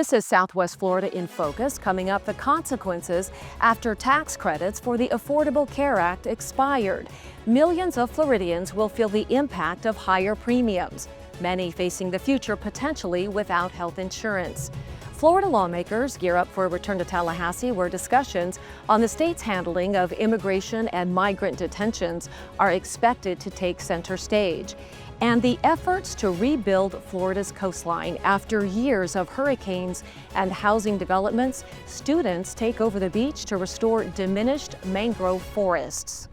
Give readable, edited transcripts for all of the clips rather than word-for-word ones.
This is Southwest Florida in Focus. Coming up, the consequences after tax credits for the Affordable Care Act expired. Millions of Floridians will feel the impact of higher premiums, many facing the future potentially without health insurance. Florida lawmakers gear up for a return to Tallahassee, where discussions on the state's handling of immigration and migrant detentions are expected to take center stage. And the efforts to rebuild Florida's coastline after years of hurricanes and housing developments, students take over the beach to restore diminished mangrove forests.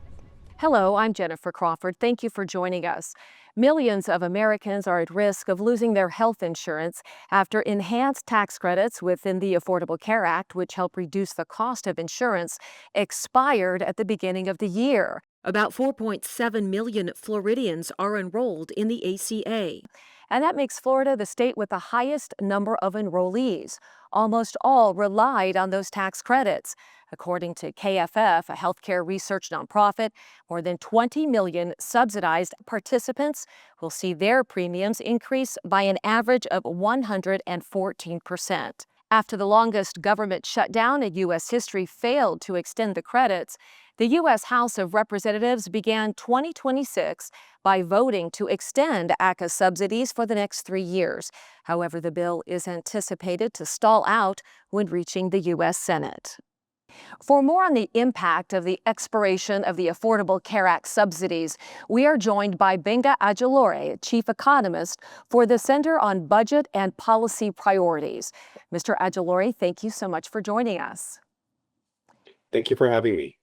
Hello, I'm Jennifer Crawford. Thank you for joining us. Millions of Americans are at risk of losing their health insurance after enhanced tax credits within the Affordable Care Act, which help reduce the cost of insurance, expired at the beginning of the year. About 4.7 million Floridians are enrolled in the ACA. And that makes Florida the state with the highest number of enrollees. Almost all relied on those tax credits. According to KFF, a healthcare research nonprofit, more than 20 million subsidized participants will see their premiums increase by an average of 114%. After the longest government shutdown in U.S. history failed to extend the credits, the U.S. House of Representatives began 2026 by voting to extend ACA subsidies for the next 3 years. However, the bill is anticipated to stall out when reaching the U.S. Senate. For more on the impact of the expiration of the Affordable Care Act subsidies, we are joined by Gbenga Ajilore, Chief Economist for the Center on Budget and Policy Priorities. Mr. Ajilore, thank you so much for joining us. Thank you for having me.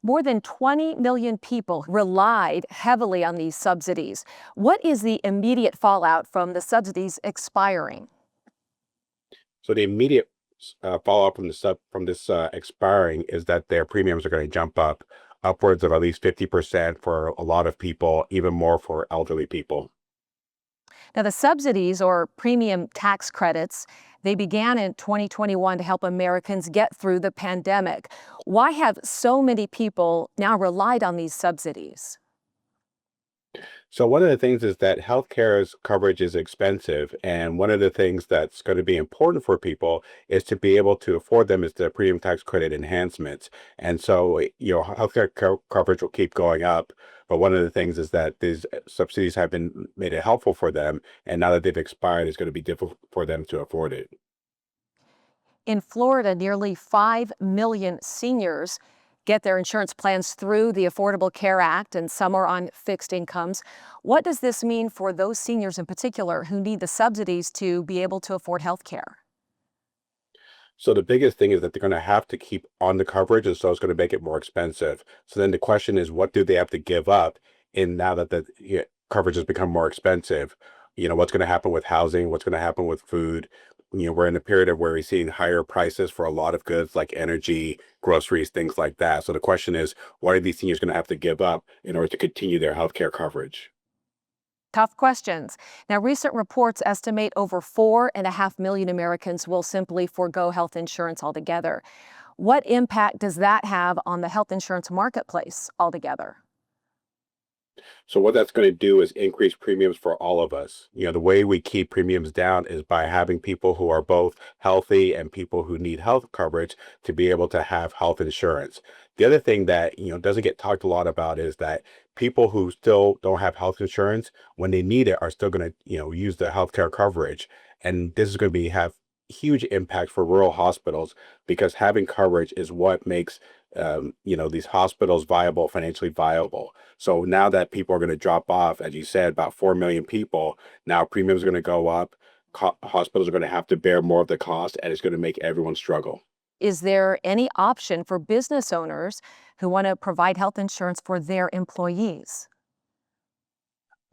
More than 20 million people relied heavily on these subsidies. What is the immediate fallout from the subsidies expiring? So the immediate fallout from this expiring is that their premiums are going to jump up upwards of at least 50% for a lot of people, even more for elderly people. Now, the subsidies or premium tax credits, they began in 2021 to help Americans get through the pandemic. Why have so many people now relied on these subsidies? So one of the things is that healthcare's coverage is expensive, and one of the things that's going to be important for people is to be able to afford them is the premium tax credit enhancements. And so, healthcare coverage will keep going up. But one of the things is that these subsidies have been made it helpful for them, and now that they've expired, it's going to be difficult for them to afford it. In Florida, nearly 5 million seniors get their insurance plans through the Affordable Care Act, and some are on fixed incomes. What does this mean for those seniors in particular who need the subsidies to be able to afford health care? So the biggest thing is that they're going to have to keep on the coverage, and so it's going to make it more expensive. So then the question is, what do they have to give up in now that the coverage has become more expensive? What's going to happen with housing? What's going to happen with food? We're in a period of where we're seeing higher prices for a lot of goods like energy, groceries, things like that. So the question is, what are these seniors going to have to give up in order to continue their healthcare coverage? Tough questions. Now, recent reports estimate over 4.5 million Americans will simply forego health insurance altogether. What impact does that have on the health insurance marketplace altogether? So what that's going to do is increase premiums for all of us. The way we keep premiums down is by having people who are both healthy and people who need health coverage to be able to have health insurance. The other thing that, doesn't get talked a lot about is that people who still don't have health insurance, when they need it, are still going to, use the healthcare coverage. And this is going to have huge impact for rural hospitals because having coverage is what makes these hospitals financially viable. So now that people are going to drop off, as you said, about 4 million people, now premiums are going to go up. Hospitals are going to have to bear more of the cost, and it's going to make everyone struggle. Is there any option for business owners who want to provide health insurance for their employees?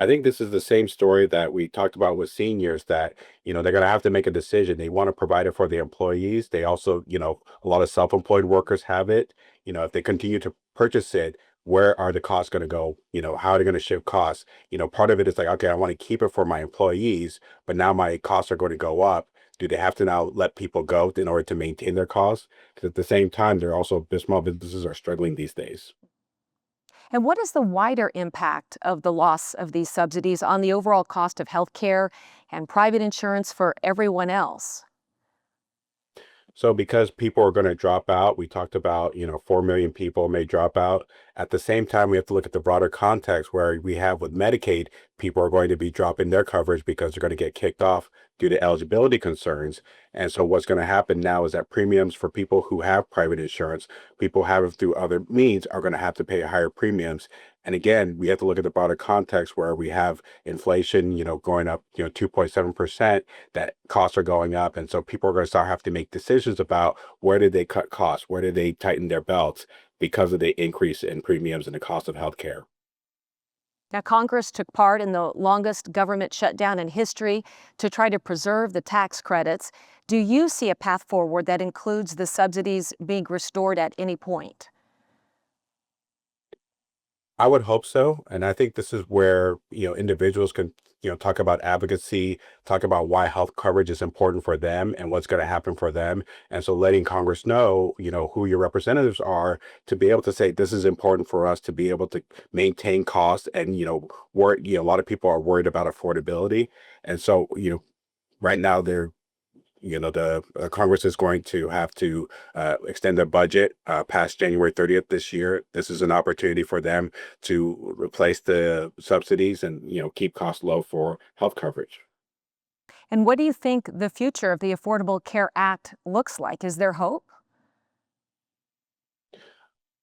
I think this is the same story that we talked about with seniors that, they're going to have to make a decision. They want to provide it for the employees. They also, a lot of self-employed workers have it. If they continue to purchase it, where are the costs going to go? How are they going to shift costs? Part of it is like, okay, I want to keep it for my employees, but now my costs are going to go up. Do they have to now let people go in order to maintain their costs? Because at the same time, small businesses are struggling these days. And what is the wider impact of the loss of these subsidies on the overall cost of health care and private insurance for everyone else? So because people are going to drop out, we talked about, 4 million people may drop out. At the same time, we have to look at the broader context where we have with Medicaid, people are going to be dropping their coverage because they're going to get kicked off due to eligibility concerns. And so what's going to happen now is that premiums for people who have private insurance, people who have it through other means, are going to have to pay higher premiums. And again, we have to look at the broader context where we have inflation, going up, 2.7%, that costs are going up. And so people are going to start have to make decisions about where did they cut costs? Where did they tighten their belts because of the increase in premiums and the cost of healthcare? Now, Congress took part in the longest government shutdown in history to try to preserve the tax credits. Do you see a path forward that includes the subsidies being restored at any point? I would hope so. And I think this is where, individuals can, talk about advocacy, talk about why health coverage is important for them and what's going to happen for them. And so letting Congress know, who your representatives are to be able to say, this is important for us to be able to maintain costs. And, a lot of people are worried about affordability. And so, right now they're the Congress is going to have to extend their budget past January 30th this year. This is an opportunity for them to replace the subsidies and, keep costs low for health coverage. And what do you think the future of the Affordable Care Act looks like? Is there hope?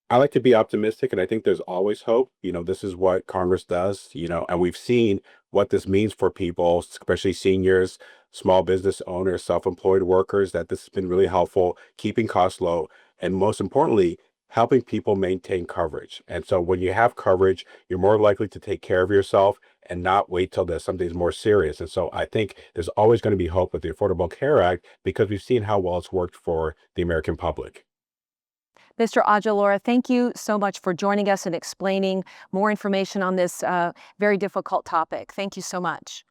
I like to be optimistic, and I think there's always hope. This is what Congress does, and we've seen what this means for people, especially seniors, small business owners, self-employed workers, that this has been really helpful, keeping costs low, and most importantly, helping people maintain coverage. And so when you have coverage, you're more likely to take care of yourself and not wait till there's something more serious. And so I think there's always going to be hope with the Affordable Care Act because we've seen how well it's worked for the American public. Mr. Ajilore, thank you so much for joining us and explaining more information on this very difficult topic. Thank you so much.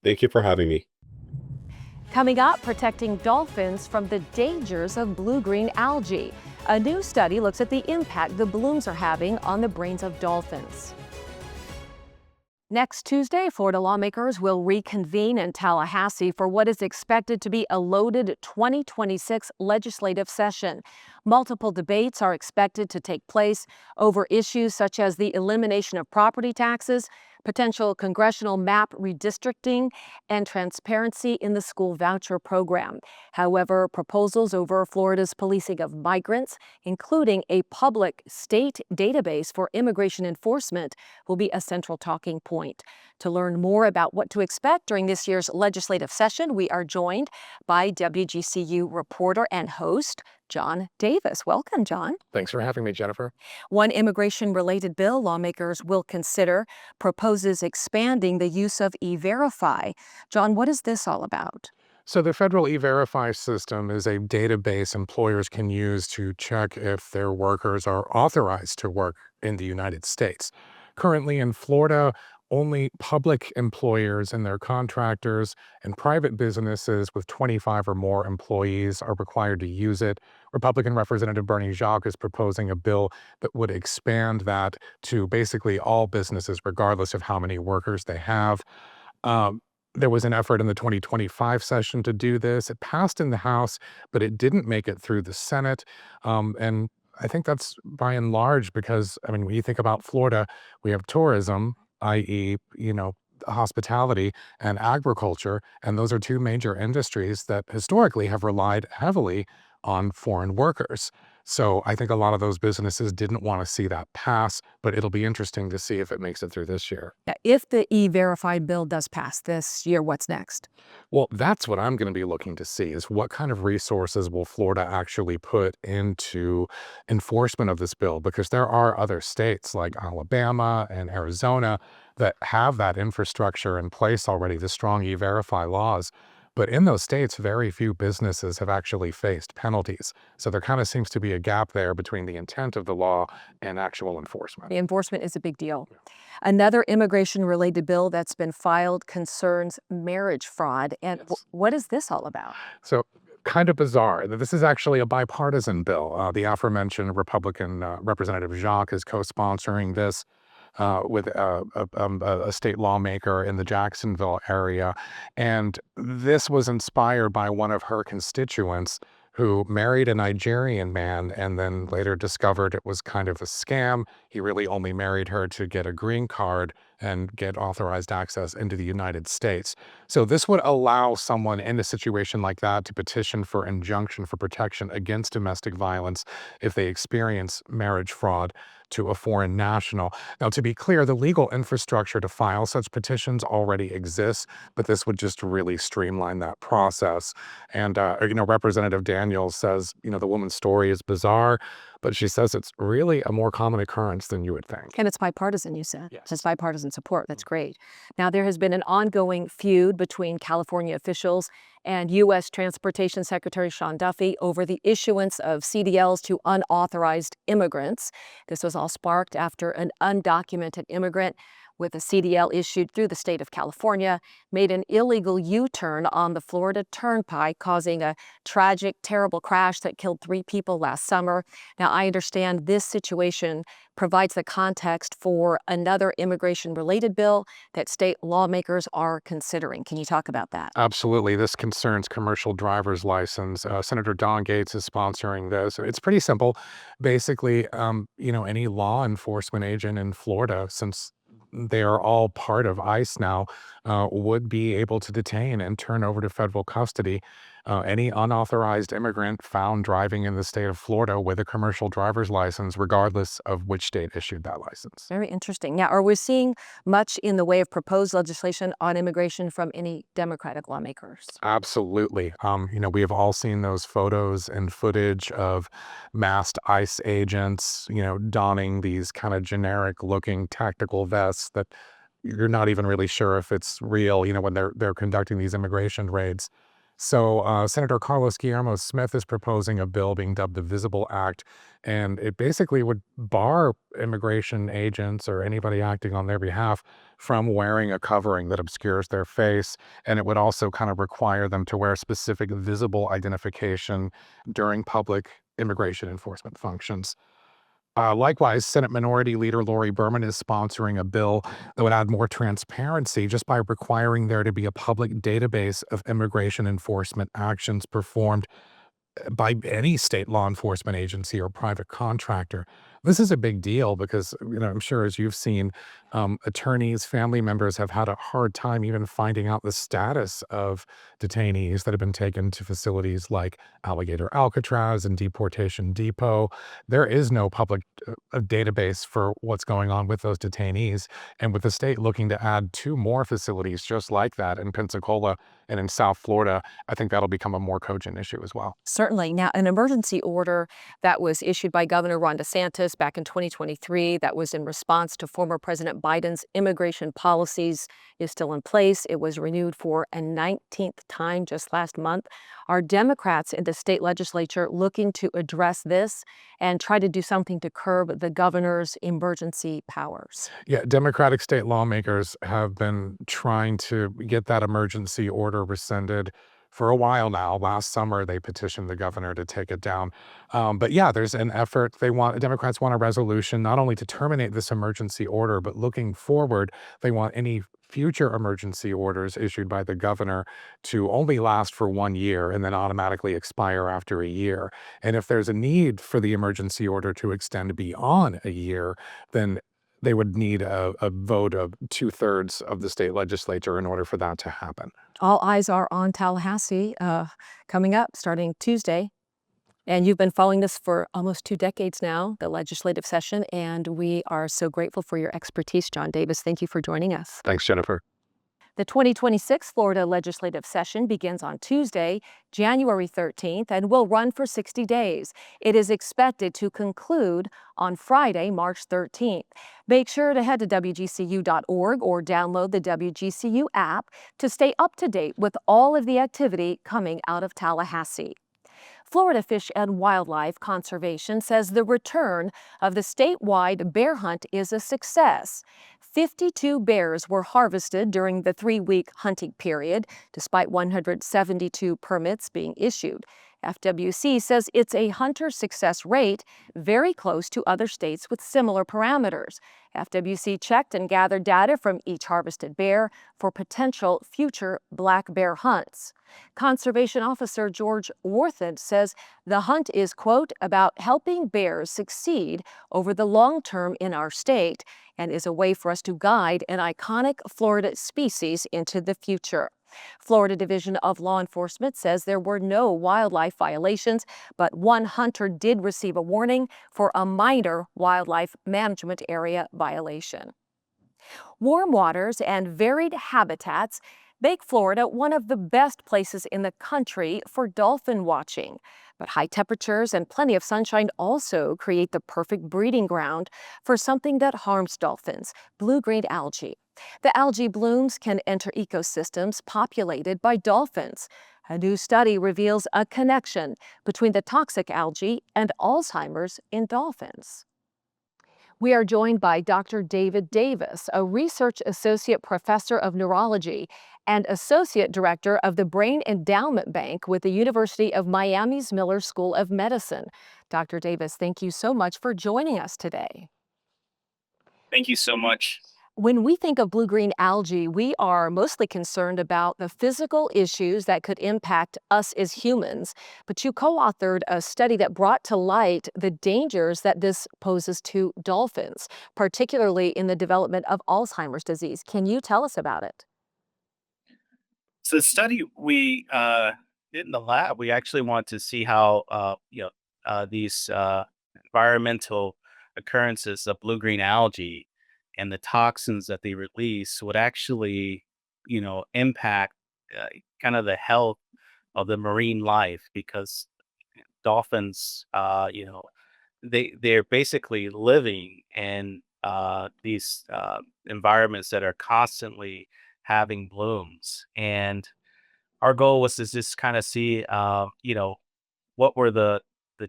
Thank you for having me. Coming up, protecting dolphins from the dangers of blue-green algae. A new study looks at the impact the blooms are having on the brains of dolphins. Next Tuesday, Florida lawmakers will reconvene in Tallahassee for what is expected to be a loaded 2026 legislative session. Multiple debates are expected to take place over issues such as the elimination of property taxes, potential congressional map redistricting, and transparency in the school voucher program. However, proposals over Florida's policing of migrants, including a public state database for immigration enforcement, will be a central talking point. To learn more about what to expect during this year's legislative session, we are joined by WGCU reporter and host John Davis. Welcome, John. Thanks for having me, Jennifer. One immigration-related bill lawmakers will consider proposes expanding the use of E-Verify. John, what is this all about? So the federal E-Verify system is a database employers can use to check if their workers are authorized to work in the United States. Currently in Florida, only public employers and their contractors and private businesses with 25 or more employees are required to use it. Republican Representative Bernie Jacques is proposing a bill that would expand that to basically all businesses, regardless of how many workers they have. Um, there was an effort in the 2025 session to do this. It passed in the House, but it didn't make it through the Senate. And I think that's by and large because, I mean, when you think about Florida, we have tourism, i.e., hospitality and agriculture, and those are two major industries that historically have relied heavily on foreign workers. So I think a lot of those businesses didn't want to see that pass, but it'll be interesting to see if it makes it through this year. If the E-Verify bill does pass this year, what's next? Well, that's what I'm going to be looking to see is what kind of resources will Florida actually put into enforcement of this bill? Because there are other states like Alabama and Arizona that have that infrastructure in place already, the strong E-Verify laws. But in those states, very few businesses have actually faced penalties. So there kind of seems to be a gap there between the intent of the law and actual enforcement. The enforcement is a big deal. Another immigration-related bill that's been filed concerns marriage fraud. And Yes. what is this all about? So kind of bizarre that this is actually a bipartisan bill. The aforementioned Republican Representative Jacques is co-sponsoring this. with a state lawmaker in the Jacksonville area. And this was inspired by one of her constituents who married a Nigerian man and then later discovered it was kind of a scam. He really only married her to get a green card and get authorized access into the United States. So this would allow someone in a situation like that to petition for injunction for protection against domestic violence if they experience marriage fraud to a foreign national. Now, to be clear, the legal infrastructure to file such petitions already exists, but this would just really streamline that process. And, Representative Daniels says, the woman's story is bizarre, but she says it's really a more common occurrence than you would think. And it's bipartisan, you said. Yes. It's bipartisan support. That's great. Now, there has been an ongoing feud between California officials and U.S. Transportation Secretary Sean Duffy over the issuance of CDLs to unauthorized immigrants. This was all sparked after an undocumented immigrant with a CDL issued through the state of California made an illegal U-turn on the Florida Turnpike, causing a tragic, terrible crash that killed 3 people last summer. Now, I understand this situation provides the context for another immigration-related bill that state lawmakers are considering. Can you talk about that? Absolutely. This concerns commercial driver's license. Senator Don Gates is sponsoring this. It's pretty simple. Basically, any law enforcement agent in Florida, since they are all part of ICE now, would be able to detain and turn over to federal custody any unauthorized immigrant found driving in the state of Florida with a commercial driver's license, regardless of which state issued that license. Very interesting. Now, are we seeing much in the way of proposed legislation on immigration from any Democratic lawmakers? Absolutely. We have all seen those photos and footage of masked ICE agents, donning these kind of generic looking tactical vests that you're not even really sure if it's real, when they're conducting these immigration raids. So Senator Carlos Guillermo Smith is proposing a bill being dubbed the Visible Act, and it basically would bar immigration agents or anybody acting on their behalf from wearing a covering that obscures their face, and it would also kind of require them to wear specific visible identification during public immigration enforcement functions. Likewise, Senate Minority Leader Lori Berman is sponsoring a bill that would add more transparency just by requiring there to be a public database of immigration enforcement actions performed by any state law enforcement agency or private contractor. This is a big deal because, I'm sure as you've seen, attorneys, family members have had a hard time even finding out the status of detainees that have been taken to facilities like Alligator Alcatraz and Deportation Depot. There is no public database for what's going on with those detainees. And with the state looking to add 2 more facilities just like that in Pensacola and in South Florida, I think that'll become a more cogent issue as well. Certainly. Now, an emergency order that was issued by Governor Ron DeSantis back in 2023 that was in response to former President Biden's immigration policies is still in place. It was renewed for a 19th time just last month. Are Democrats in the state legislature looking to address this and try to do something to curb the governor's emergency powers? Yeah, Democratic state lawmakers have been trying to get that emergency order rescinded for a while now. Last summer, they petitioned the governor to take it down. But yeah, there's an effort. Democrats want a resolution not only to terminate this emergency order, but looking forward, they want any future emergency orders issued by the governor to only last for 1 year and then automatically expire after a year. And if there's a need for the emergency order to extend beyond a year, then they would need a vote of 2/3 of the state legislature in order for that to happen. All eyes are on Tallahassee coming up starting Tuesday. And you've been following this for almost 2 decades now, the legislative session, and we are so grateful for your expertise, John Davis. Thank you for joining us. Thanks, Jennifer. The 2026 Florida legislative session begins on Tuesday, January 13th, and will run for 60 days. It is expected to conclude on Friday, March 13th. Make sure to head to WGCU.org or download the WGCU app to stay up to date with all of the activity coming out of Tallahassee. Florida Fish and Wildlife Conservation says the return of the statewide bear hunt is a success. 52 bears were harvested during the 3-week hunting period, despite 172 permits being issued. FWC says it's a hunter success rate very close to other states with similar parameters. FWC checked and gathered data from each harvested bear for potential future black bear hunts. Conservation Officer George Worthend says the hunt is, quote, about helping bears succeed over the long term in our state and is a way for us to guide an iconic Florida species into the future. Florida Division of Law Enforcement says there were no wildlife violations, but one hunter did receive a warning for a minor wildlife management area violation. Warm waters and varied habitats make Florida one of the best places in the country for dolphin watching. But high temperatures and plenty of sunshine also create the perfect breeding ground for something that harms dolphins, blue-green algae. The algae blooms can enter ecosystems populated by dolphins. A new study reveals a connection between the toxic algae and Alzheimer's in dolphins. We are joined by Dr. David Davis, a research associate professor of neurology and associate director of the Brain Endowment Bank with the University of Miami's Miller School of Medicine. Dr. Davis, thank you so much for joining us today. Thank you so much. When we think of blue-green algae, we are mostly concerned about the physical issues that could impact us as humans. But you co-authored a study that brought to light the dangers that this poses to dolphins, particularly in the development of Alzheimer's disease. Can you tell us about it? So the study we did in the lab, we actually want to see how these environmental occurrences of blue-green algae and the toxins that they release would actually, impact uh, kind of the health of the marine life because dolphins, they're basically living in these environments that are constantly having blooms. And our goal was to just kind of see, what were the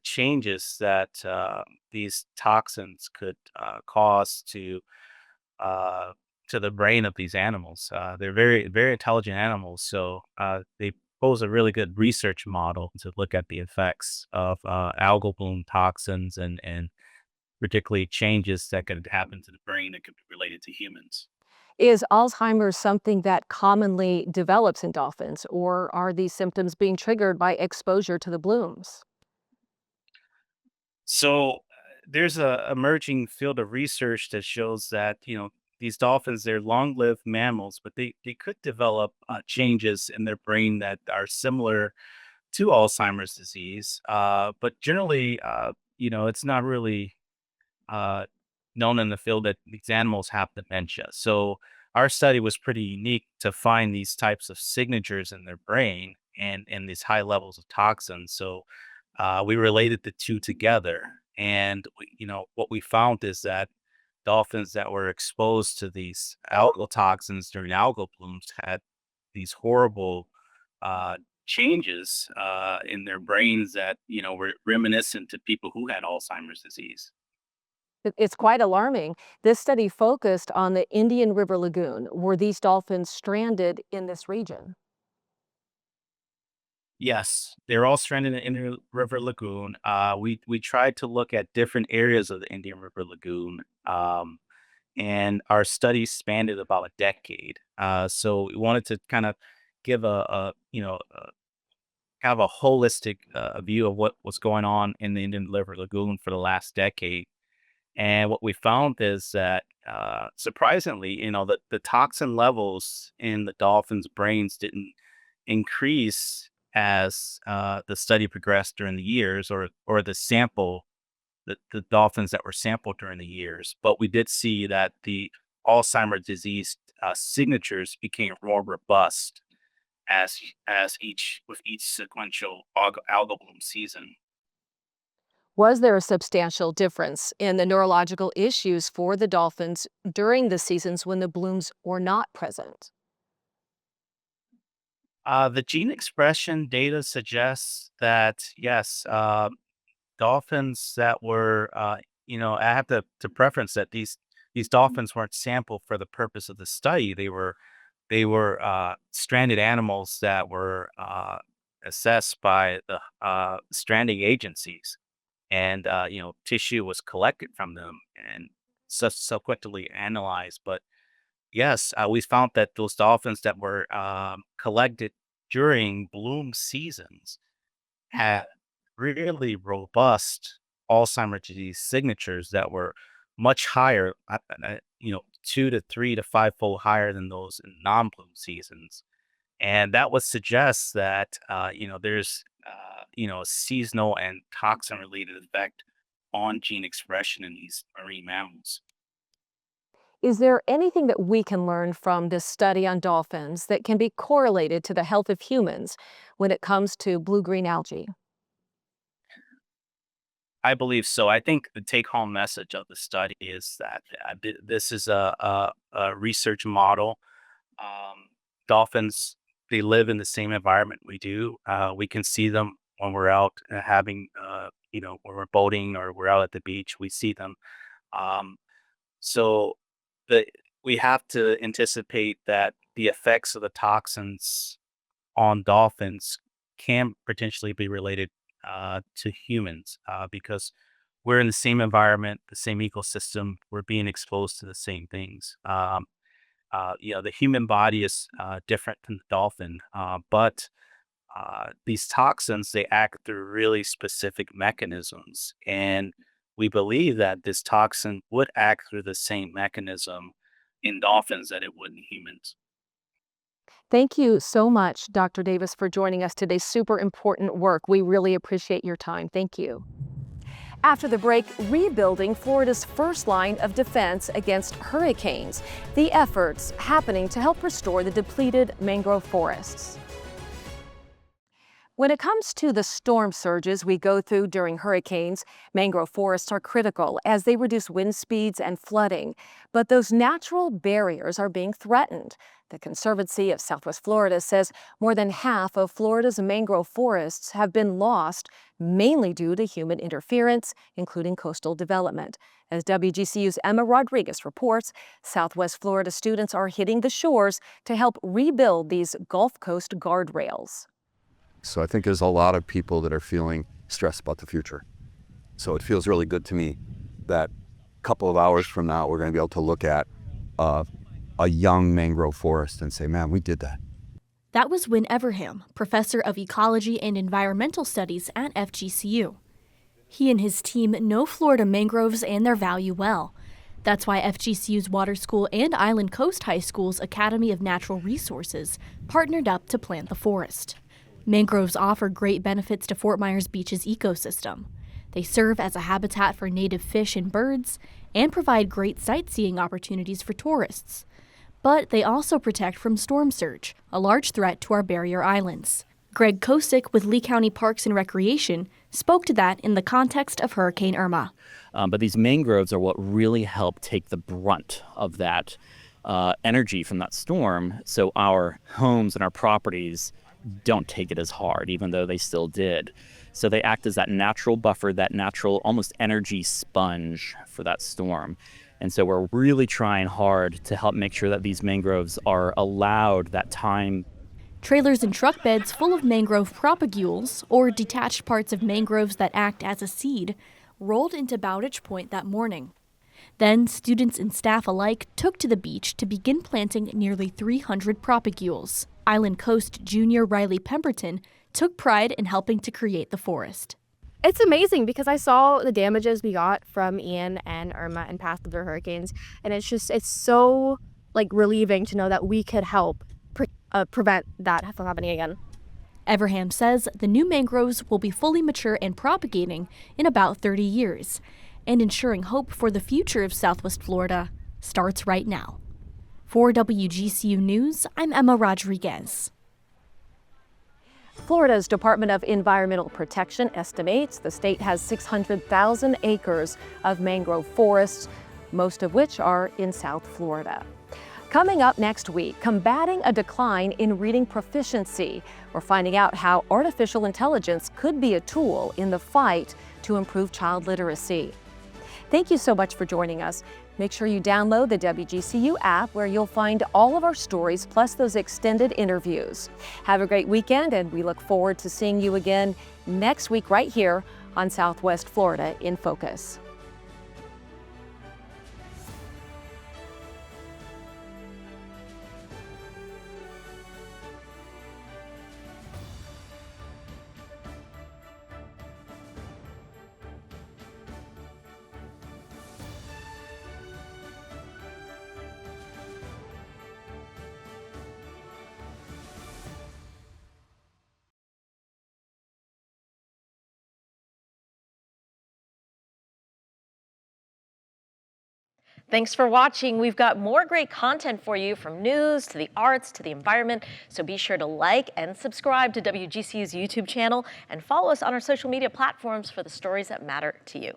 changes that these toxins could cause uh, to the brain of these animals. They're very, very intelligent animals, so they pose a really good research model to look at the effects of algal bloom toxins and particularly changes that could happen to the brain that could be related to humans. Is Alzheimer's something that commonly develops in dolphins, or are these symptoms being triggered by exposure to the blooms? So there's a emerging field of research that shows that these dolphins, they're long-lived mammals, but they could develop changes in their brain that are similar to Alzheimer's disease. But generally, it's not really uh, known in the field that these animals have dementia. So our study was pretty unique to find these types of signatures in their brain and these high levels of toxins. So we related the two together, and what we found is that dolphins that were exposed to these algal toxins during algal blooms had these horrible uh, changes in their brains that were reminiscent to people who had Alzheimer's disease. It's quite alarming. This study focused on the Indian River Lagoon. Were these dolphins stranded in this region? Yes, they're all stranded in the Indian River Lagoon. We tried to look at different areas of the Indian River Lagoon, and our study spanned it about a decade. So we wanted to kind of give kind of a holistic view of what was going on in the Indian River Lagoon for the last decade. And what we found is that surprisingly, the toxin levels in the dolphins' brains didn't increase as the study progressed during the years, or the dolphins that were sampled during the years. But we did see that the Alzheimer's disease signatures became more robust as each sequential algal bloom season. Was there a substantial difference in the neurological issues for the dolphins during the seasons when the blooms were not present? The gene expression data suggests that yes, dolphins that were, I have to preference that these dolphins weren't sampled for the purpose of the study. They were stranded animals that were assessed by the stranding agencies, and tissue was collected from them and subsequently analyzed. But yes, we found that those dolphins that were collected during bloom seasons had really robust Alzheimer's disease signatures that were much higher, 2 to 3 to 5-fold higher than those in non-bloom seasons. And that would suggest that, there's, a seasonal and toxin related effect on gene expression in these marine mammals. Is there anything that we can learn from this study on dolphins that can be correlated to the health of humans when it comes to blue-green algae? I believe so. I think the take home message of the study is that this is a research model. Um, Dolphins, they live in the same environment we do. We can see them when we're out when we're boating or we're out at the beach, we see them. Um, so the, we have to anticipate that the effects of the toxins on dolphins can potentially be related to humans because we're in the same environment, the same ecosystem. We're being exposed to the same things. The human body is different than the dolphin, but these toxins they act through really specific mechanisms, and we believe that this toxin would act through the same mechanism in dolphins that it would in humans. Thank you so much, Dr. Davis, for joining us today. Super important work. We really appreciate your time. Thank you. After the break, rebuilding Florida's first line of defense against hurricanes. The efforts happening to help restore the depleted mangrove forests. When it comes to the storm surges we go through during hurricanes, mangrove forests are critical as they reduce wind speeds and flooding. But those natural barriers are being threatened. The Conservancy of Southwest Florida says more than half of Florida's mangrove forests have been lost, mainly due to human interference, including coastal development. As WGCU's Emma Rodriguez reports, Southwest Florida students are hitting the shores to help rebuild these Gulf Coast guardrails. So I think there's a lot of people that are feeling stressed about the future. So it feels really good to me that a couple of hours from now, we're going to be able to look at a young mangrove forest and say, man, we did that. That was Wynn Everham, professor of ecology and environmental studies at FGCU. He and his team know Florida mangroves and their value well. That's why FGCU's Water School and Island Coast High School's Academy of Natural Resources partnered up to plant the forest. Mangroves offer great benefits to Fort Myers Beach's ecosystem. They serve as a habitat for native fish and birds and provide great sightseeing opportunities for tourists. But they also protect from storm surge, a large threat to our barrier islands. Greg Kosick with Lee County Parks and Recreation spoke to that in the context of Hurricane Irma. But these mangroves are what really help take the brunt of that energy from that storm, so our homes and our properties don't take it as hard, even though they still did. So they act as that natural buffer, that natural almost energy sponge for that storm. And so we're really trying hard to help make sure that these mangroves are allowed that time. Trailers and truck beds full of mangrove propagules, or detached parts of mangroves that act as a seed, rolled into Bowditch Point that morning. Then students and staff alike took to the beach to begin planting nearly 300 propagules. Island Coast junior Riley Pemberton took pride in helping to create the forest. It's amazing because I saw the damages we got from Ian and Irma and past other hurricanes, and it's so relieving to know that we could help prevent that from happening again. Everham says the new mangroves will be fully mature and propagating in about 30 years, and ensuring hope for the future of Southwest Florida starts right now. For WGCU News, I'm Emma Rodriguez. Florida's Department of Environmental Protection estimates the state has 600,000 acres of mangrove forests, most of which are in South Florida. Coming up next week, combating a decline in reading proficiency. We're finding out how artificial intelligence could be a tool in the fight to improve child literacy. Thank you so much for joining us. Make sure you download the WGCU app where you'll find all of our stories plus those extended interviews. Have a great weekend, and we look forward to seeing you again next week right here on Southwest Florida in Focus. Thanks for watching. We've got more great content for you, from news to the arts to the environment. So be sure to like and subscribe to WGCU's YouTube channel and follow us on our social media platforms for the stories that matter to you.